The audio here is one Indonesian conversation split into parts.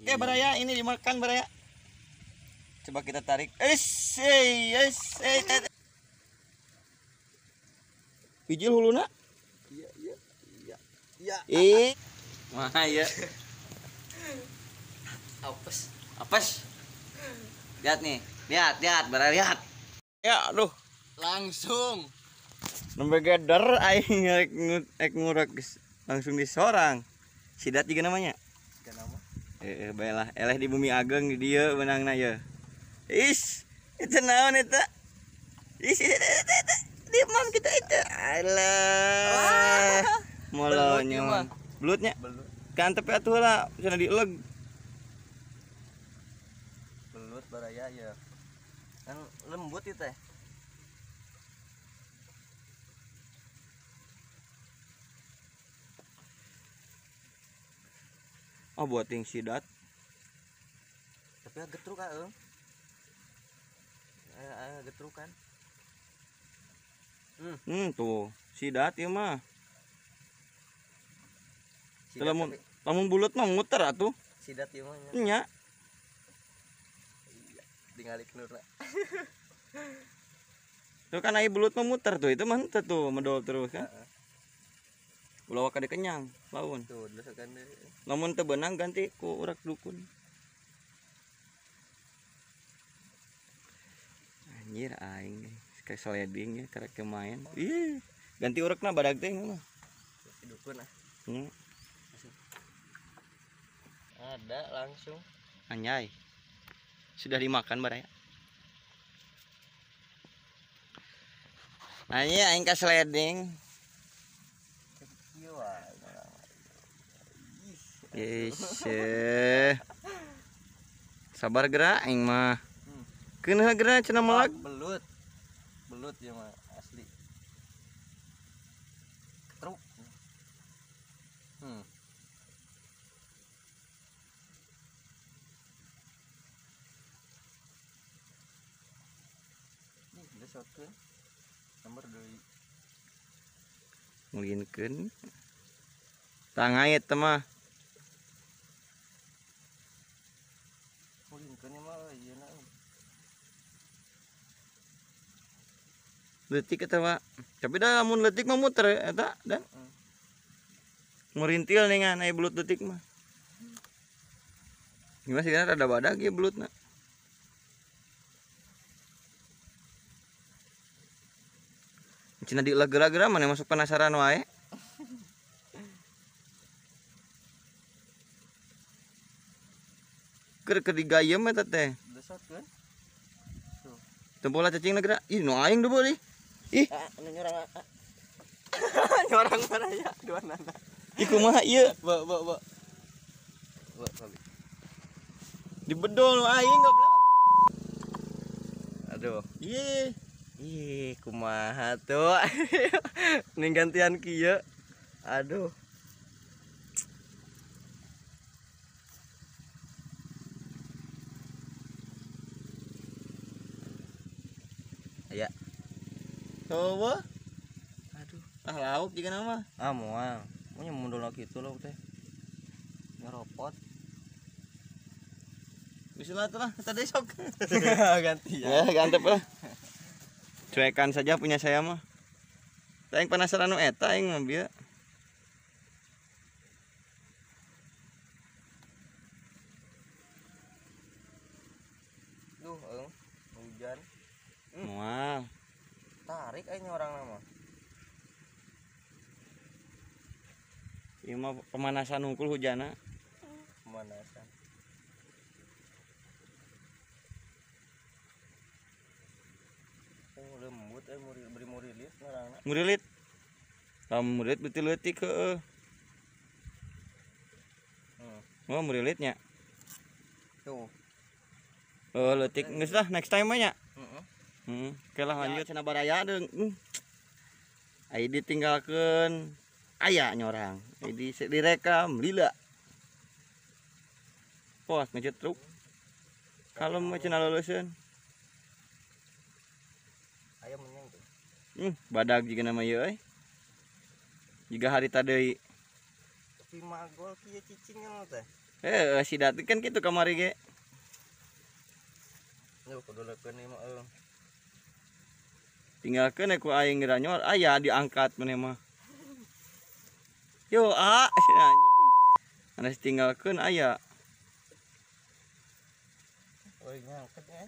Oke, Baraya, ini dimakan Baraya. Coba kita tarik. Bijil huluna. Iya. Mah ya. Apes. Lihat nih. Lihat, Baraya lihat. Ya, aduh. Langsung. Nembe geder aing rek ngurek langsung disorang. Sidat juga namanya. Kenapa? Baiklah, eleh di bumi ageng di dieu menangna ye. Itu naon eta? Di mam kita itu. Alah. Molonyo. Belutnya. Belut. Kan tepi atuh lah, cenah dieleg. Belut Baraya ya. Kan lembut itu teh. Oh, buat yang sidat. Tapi getruk kan, getruk kan. Tuh, sidat ya mah. Sidat Lamun bulut mah muter atuh. Sidat ieu mah nya. Nya. Iya, tingalik nurna. Tuh kan ai bulut mah muter tuh, itu mah henteu tuh medol terus kan. Ulah kada kenyang laun. Tuh, desakan deui. Lamun teu beunang ganti ku urak dukun. Anjir aing kayak sliding ya karek main. Ih, ganti urakna badag teh mah. Dukun ah. Hmm. Ada langsung. Anjay. Sudah dimakan Baraya. Nanya aing ka sliding. Kecil wae. Sabar gerak aing mah. Keuneuh gerak cenah melag. Belut ya mah asli. Ketruk. Nih, desotkeun. Nomor deui. Ngulinkeun. Tangait teh mah. Ngulinkeun mah ieu na. Leutik eta mah. Tapi dah mun leutik mah muter eta dan. Murintil ningan aya belut leutik mah. Gimana sih rada badag ya belutna. Cina diulah gerak-gerak mana masuk penasaran wae. Keur digayem eta teh. Desotkeun. Tuh. Tempola cacingna gerak. Ih, nu aing debu nih. Ih, Nyorang. Nyorang Baraya dua nana. ih kumaha ieu? Ba. Dibedol nu aing goblok. Aduh. Ih, Kumaha tuh. Ning gantian kieu. Aduh. Aya. coba. Aduh, lauk juga nama. Moal. Nya mundur kitu loh teh. Nyeropot. Bismillah lah, kita besok. Ganti Ya, gantep lah. Cuekan saja punya saya mah. Aing penasaran nu eta aing mah bieu. Duh, hujan. Moal. Tarik aja orang nama. Ieu mah pemanasan hungkul hujana. Pemanasan. Lembut beri murilit narangna. Murilit. Lamun murilit betul leutik heueuh. Oh, murilitnya. Tuh. Leutik geus lah next time mah nya. Heeh. Oke lah lanjut cenah Baraya deung. Ai ditinggalkeun aya nyorang. Ai direkam lila. Pos ngecetruk. Kalem mah cenah leuleuskeun. Ayam menyang tuh. Badag juga nama ieu euy. Jiga harita deui. Tapi magol kieu cicingna teh. Si Dati kan gitu kamari ge. Yo kudu leukeun ieu mah Tinggalkeun aku aing geura nyor, aya diangkat maneh mah. Yo cenah anjing. Anas tinggalkeun aya. euy ngangkat ya.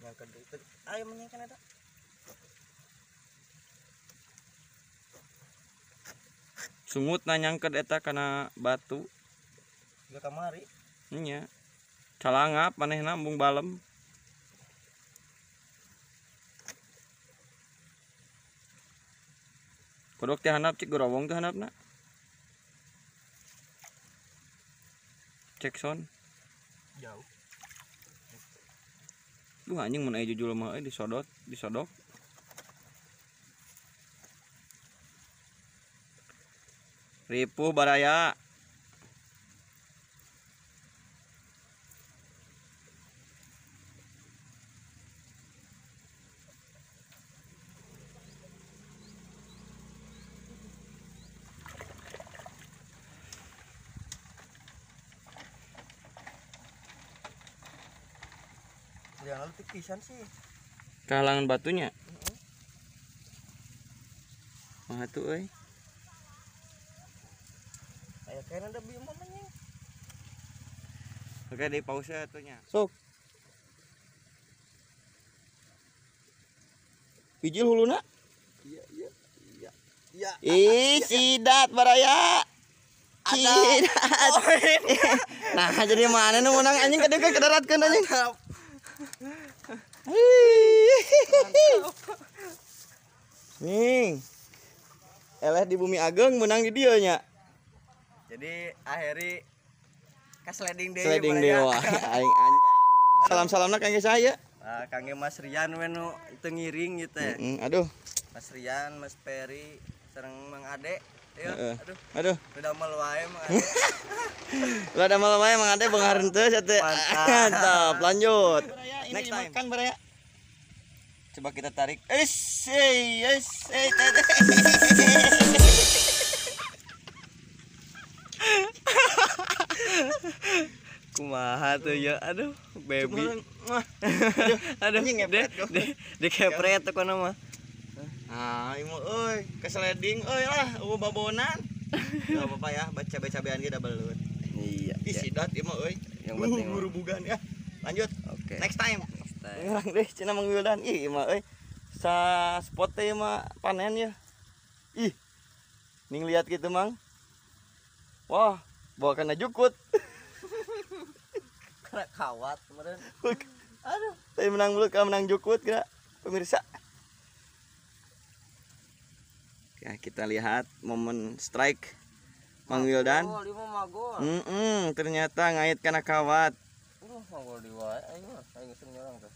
Ngangkat deui. Ayo menyangkan eta. Sungut nanyangkeun eta kana batu. Juga kamari. Nya. Calangap manehna embung balem. Kodok teh handap cik gorowong teh handapna. Cek son. Jauh. Duh anjing mun aya jujul mah disodok. Ripuh baraya. Yang lalu pisan sih. Kehalangan batunya. Mah tuh euy. Aya kena ada bieu mamanya. Oke, di pause atunya. Sok. Pijil huluna? Iya. Ih, sidat baraya. Sidat. Nah, jadi mana nu menang anjing ke deukeut kedaratkeun anjing. Ning. Eleh di Bumi Ageng menang di dieu nya. Jadi akhiri ka sliding deui. Sliding dewa aing anjing. Salam-salamna kangge saya. Kangge Mas Rian we nu itu ngiring gitu ya. Aduh. Mas Rian, Mas Peri, sareng Mang Ade. Ya, Aduh. Udah mal wae Mang Ade. Lu ada malam wae Mang Ade beungareun teu sate. Mantap, lanjut. Next time. Makan baraya. Coba kita tarik. Kumaha tuh ya, aduh baby. Aduh, Di kepret tuh kono mah. Ah, ieu euy, ke sliding euy lah, babonan. Enggak apa-apa ya, baca-bacabean ge da belut. Iya. Ih, sidat ieu mah euy. Yang penting buru bugan ya. Lanjut. Oke. Next time. Urang deh cenah Mang Wildan. Ih, mah euy. Sa spot teh mah panen ya. Ih. Ning lihat gitu, Mang. Wah, bawa kana jukut. Karena kawat kemarin. Aduh, tadi menang mulut ka menang jukut kira pemirsa. Ya, kita lihat momen strike Mang Wildan. Oh, 5 magol. Ternyata ngait kana kawat. Magol di wae aing mah, aing geus nyorang tuh.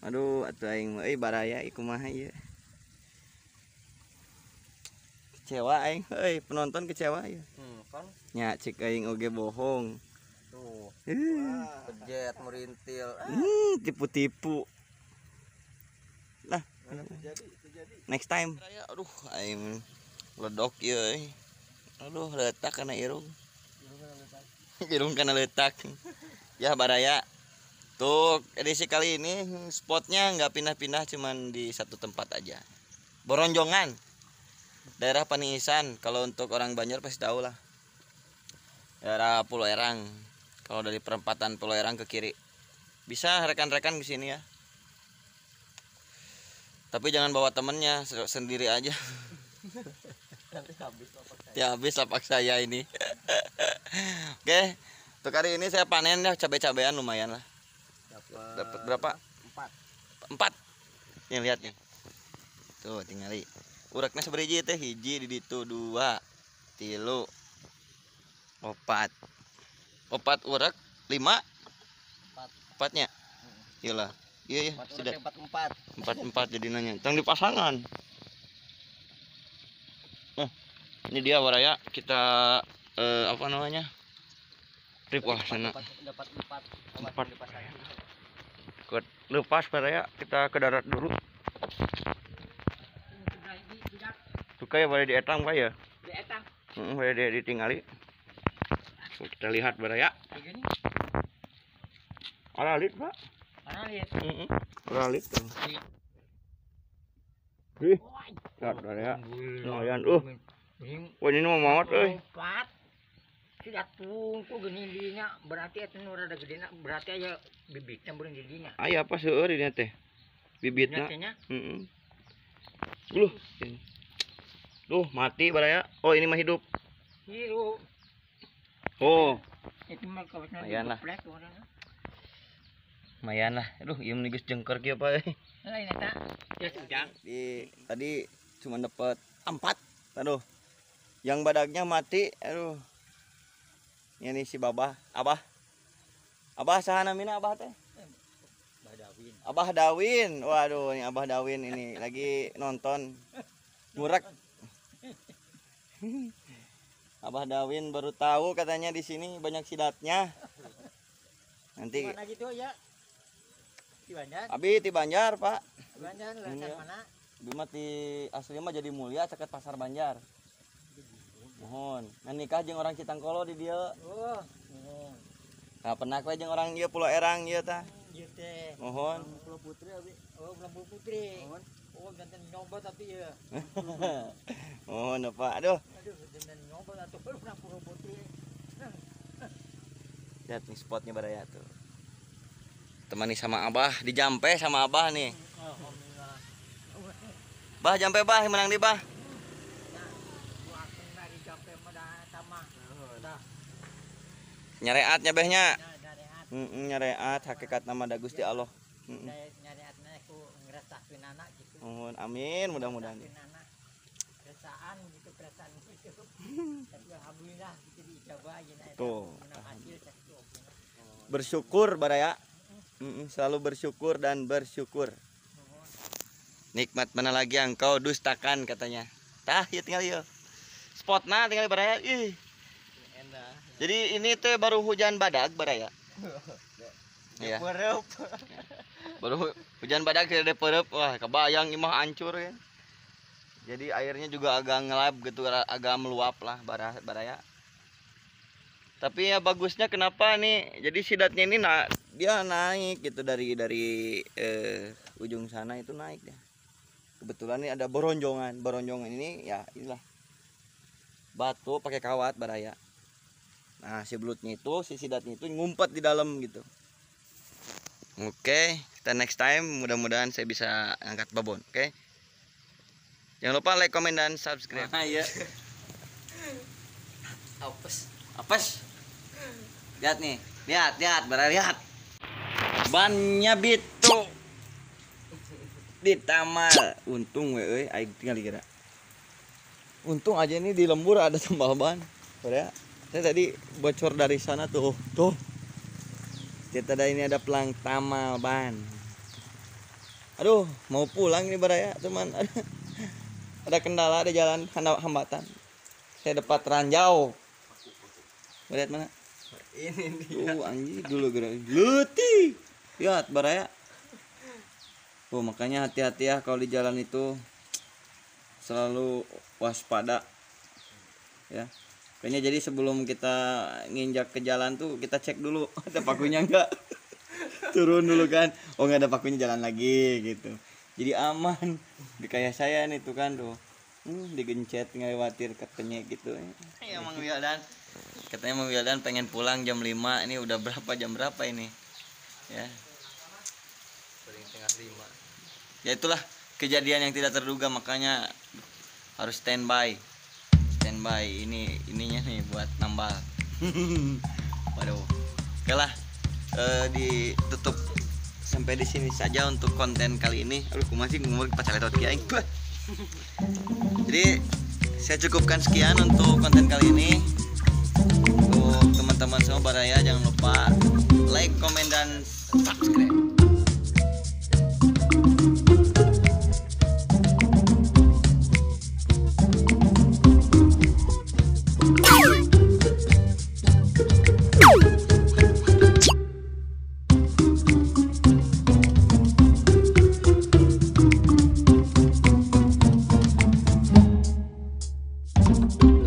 Aduh, atuh aing mah baraya ieu kumaha ieu. Kecewa aing, penonton kecewa ya. Kan. Nya cik aing oge bohong. Tuh. Pejet merintil. Tipu-tipu. Nah, Terjadi. next time. Aduh, aing ledok ieu. Aduh, letak kana irung. Irung kana letak. Ya baraya. Tuh edisi kali ini spotnya nggak pindah-pindah, cuman di satu tempat aja. Boronjongan. Daerah Paniisan. Kalau untuk orang Banjar pasti tahu lah. Daerah Pulau Erang. Kalau dari perempatan Pulau Erang ke kiri. Bisa rekan-rekan ke sini ya. Tapi jangan bawa temennya, sendiri aja. Nanti habis lapak saya. Ya habis lapak saya ini. Oke, untuk hari ini saya panen ya cabai-cabean lumayan lah. Dapat berapa? 4. Nih lihat nih. Tuh tinggali. Uraknya seberiji teh, hiji di ditu 2, 3, 4. 4 urak, 5. 4-nya. Iyalah. Iya, sudah. 4 jadi nanya. Tang dipasangan. Ini dia waraya kita apa namanya? Rip wah sana. Dapat 4. 4. Kuat. lepas baraya, kita ke darat dulu. Suka ya boleh dietang Pak ya? Boleh ditinggali. Kita lihat baraya. Aralit Pak. Aralit. Ih, lihat baraya. Lumayan. Wah ini mau maut Tidak tunggu gini dinya berarti itu nu rada gede berarti aya bibitnya beureung di dinya. Aya apa seueur ini teh? Bibitna. Heeh. Duh, mati baraya. Oh, ini mah hidup. Hidup. Oh. Itu mah kawetna Lumayan lah. geplek orang. Lumayan lah. Aduh, ieu geus jengker kieu Pak. Lain eta. Ya sudah. Tadi cuma dapat 4. Aduh. Yang badagnya mati. Aduh. Ini si Babah, Abah saha namina Abah teh? Abah Dawin. Waduh, ini Abah Dawin ini lagi nonton murek. Abah Dawin baru tahu katanya di sini banyak sidatnya. Nanti Mana gitu ya? Di Banjar. Abi di Banjar, Pak. Banjar lesan mana? Abi mah di asli mah jadi mulia caket pasar Banjar. Mohon, nikah jeung orang Citangkolo di dieu. Oh. Nah, pernah we jeung orang ieu Pulau Erang ieu tah. Ieu teh. Mohon. Pulau Putri abi. Oh, Pulau Putri. Oh, ganten nyoba tapi ya. Mohon Pak. Aduh. Aduh, ganten nyoba atuh Pulau Putri. Lihat nih spotnya baraya tuh. Temani sama Abah, dijampe sama Abah nih. Alhamdulillah. Bah, jampe Bah, menang di Bah. Nyareat nyabehnya. Nyareat hakikat nama da Gusti Allah. Nyareatna ku ngerasakeun anak gitu. Mohon amin mudah-mudahan. Perasaan gitu perasaan gitu. Tapi alhamdulillah gitu dicoba ayeuna eta. Tuh. Menang hasil sakitu. Bersyukur baraya. Selalu bersyukur dan bersyukur. Nikmat mana lagi yang kau dustakan katanya. Tah, ya tinggal ya. Spotna tinggal baraya. Ih. Jadi ini teh baru hujan badag baraya. Iya. Baru hujan badag tidak perep. Wah, kebayang imah hancur ya. Jadi airnya juga agak ngelap gitu, agak meluap lah baraya. Tapi ya bagusnya kenapa nih? Jadi sidatnya ini dia naik gitu dari ujung sana itu naik ya. Kebetulan ini ada boronjongan. Boronjongan ini ya inilah batu pakai kawat baraya. Nah, si belutnya itu, si sidatnya itu ngumpet di dalam gitu. Oke, kita next time mudah-mudahan saya bisa angkat babon, oke? Jangan lupa like, comment dan subscribe. Iya. Apes. Lihat nih, lihat, lihat. Bannya bitu ditamal. Untung we aing tinggal dikira. Untung aja ini di lembur ada tambal ban. Ya. Saya tadi bocor dari sana tuh. Kita ini ada pelang tamal ban. Aduh, mau pulang nih baraya, teman. Ada kendala di jalan hambatan. Saya dapat ranjau. Lihat mana? Ini dia. Anjing dulu gerak. Luti. Lihat baraya. Oh, makanya hati-hati ya kalau di jalan itu. Selalu waspada. Ya. Kayaknya jadi sebelum kita nginjak ke jalan tuh kita cek dulu ada pakunya enggak. Turun dulu kan. Oh, enggak ada pakunya, jalan lagi gitu. Jadi aman. Di kayak saya nih tuh kan tuh. Digencet ngelewatir katanya gitu. Ya Mang Wildan. Katanya Mang Wildan pengen pulang jam 5. Ini udah jam berapa ini? Ya. Paling tengah 5. Ya itulah kejadian yang tidak terduga, makanya harus standby ininya nih buat nambal. Waduh. Oke lah, ditutup sampai di sini saja untuk konten kali ini. Aduh, aku masih ngomong pacar letot kiai. Jadi saya cukupkan sekian untuk konten kali ini. Untuk teman-teman semua baraya, jangan lupa like, komen dan subscribe. Bye.